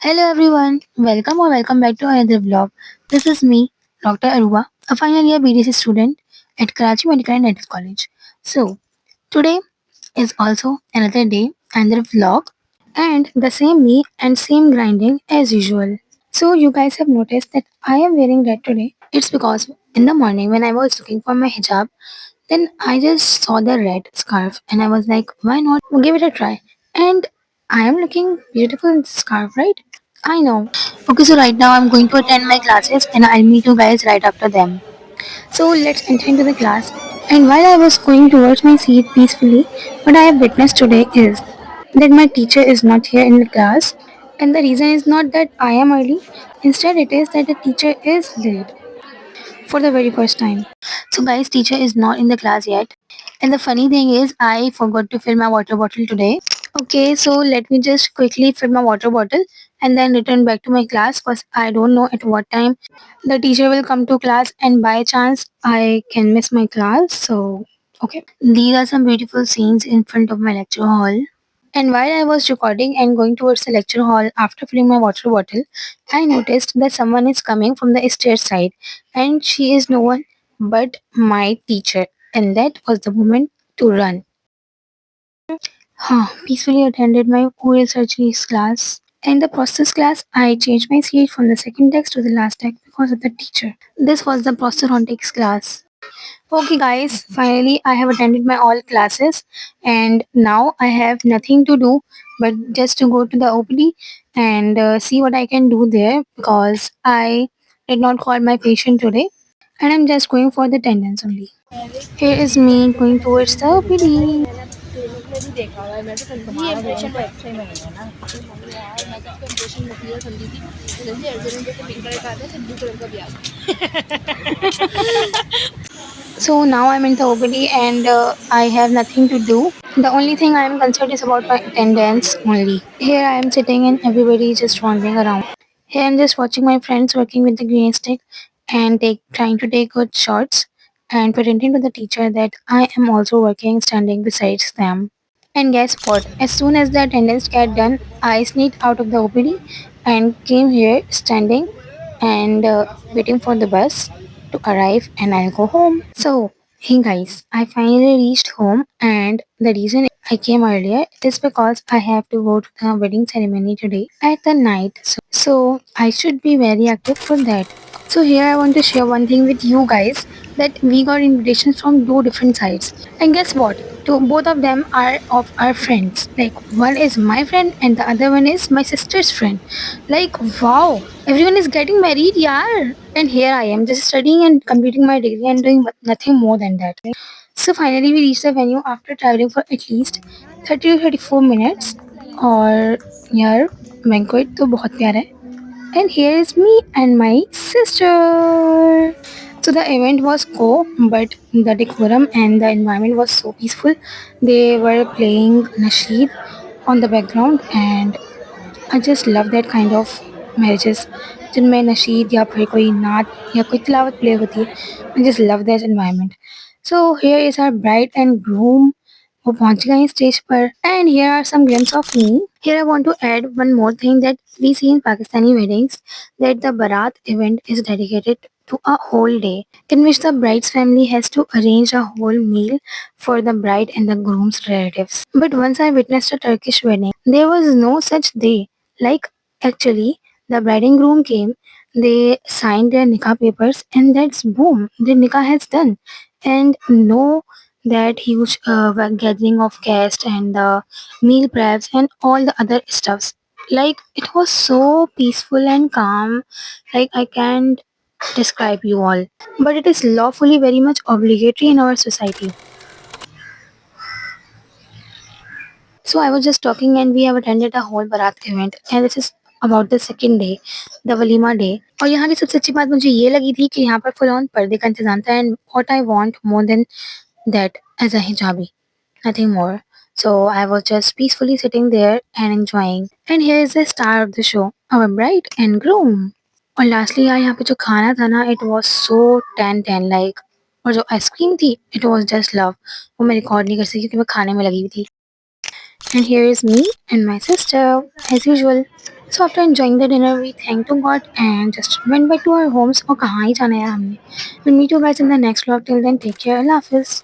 Hello everyone, welcome back to another vlog. This is me, Dr. Aruba, a final year BDC student at Karachi Medical and Dental College. So, today is also another day, another vlog, and the same me and same grinding as usual. So, you guys have noticed that I am wearing red today. It's because in the morning when I was looking for my hijab, then I just saw the red scarf and I was like, why not give it a try? And I am looking beautiful in this scarf, right? I know. Okay, so right now I'm going to attend my classes and I'll meet you guys right after them. So let's enter into the class. And while I was going towards my seat peacefully, what I have witnessed today is that my teacher is not here in the class. And the reason is not that I am early, instead, it is that the teacher is late for the very first time. So, guys, teacher is not in the class yet. And the funny thing is, I forgot to fill my water bottle today. Okay, so let me just quickly fill my water bottle and then return back to my class because I don't know at what time the teacher will come to class and by chance I can miss my class. So, okay. These are some beautiful scenes in front of my lecture hall. And while I was recording and going towards the lecture hall after filling my water bottle, I noticed that someone is coming from the stairs side and she is no one but my teacher. And that was the moment to run. Peacefully attended my oral surgeries class. In the process class, I changed my seat from the second desk to the last desk because of the teacher. This was the prosthodontics class. Okay, guys, finally I have attended my all classes and now I have nothing to do but just to go to the OPD and see what I can do there because I did not call my patient today and I'm just going for the attendance only. Here is me going towards the OPD. So now I'm in the OPD and I have nothing to do. The only thing I am concerned is about my attendance only. Here I am sitting and everybody is just wandering around. Here I'm just watching my friends working with the green stick and trying to take good shots and pretending to the teacher that I am also working standing besides them. And guess what? As soon as the attendance get done, I sneaked out of the OPD and came here standing and waiting for the bus to arrive and I'll go home. So, hey guys, I finally reached home and the reason I came earlier is because I have to go to the wedding ceremony today at the night. So I should be very active for that. So here I want to share one thing with you guys that we got invitations from two different sides. And guess what? Two, both of them are of our friends. Like one is my friend and the other one is my sister's friend. Like wow, everyone is getting married, yeah. And here I am just studying and completing my degree and doing nothing more than that. So finally we reached the venue after traveling for at least 30 to 34 minutes. और यार banquet तो बहुत प्यारा है. And here is me and my sister. So the event was but the decorum and the environment was so peaceful. They were playing nasheed on the background, and I just love that kind of marriages जिनमें नशीद या फिर कोई नात या कोई तिलावत play होती है. I just love that environment. So here is our bride and groom. वो पहुंच गए स्टेज पर and here are some glimpses of me. Here I want to add one more thing that we see in Pakistani weddings that the Barat event is dedicated to a whole day in which the bride's family has to arrange a whole meal for the bride and the groom's relatives. But once I witnessed a Turkish wedding, there was no such day. Like actually, the bride and groom came, they signed their nikah papers, and that's boom, the nikah has done. And no that huge gathering of guests and the meal preps and all the other stuffs. Like it was so peaceful and calm. Like I can't describe you all. But it is lawfully very much obligatory in our society. So I was just talking and we have attended a whole Barat event and this is about the second day, the Walima day. और यहाँ की सबसे अच्छी बात मुझे ये लगी थी कि यहाँ पर full on पर्दे का इंतजाम था and what I want more than that as a hijabi, nothing more. So I was just peacefully sitting there and enjoying. And here is the star of the show, our bride and groom. और lastly यार यहाँ पे जो खाना था ना it was so 10 like और जो आइसक्रीम थी it was just love. वो मैं रिकॉर्ड नहीं कर सकी क्योंकि मैं खाने में लगी हुई थी. And here is me and my sister as usual. So after enjoying the dinner, we thanked to God and just went back to our homes. और कहाँ ही जाना है यार हमने. We'll meet you guys in the next vlog. Till then, take care. Allah Hafiz.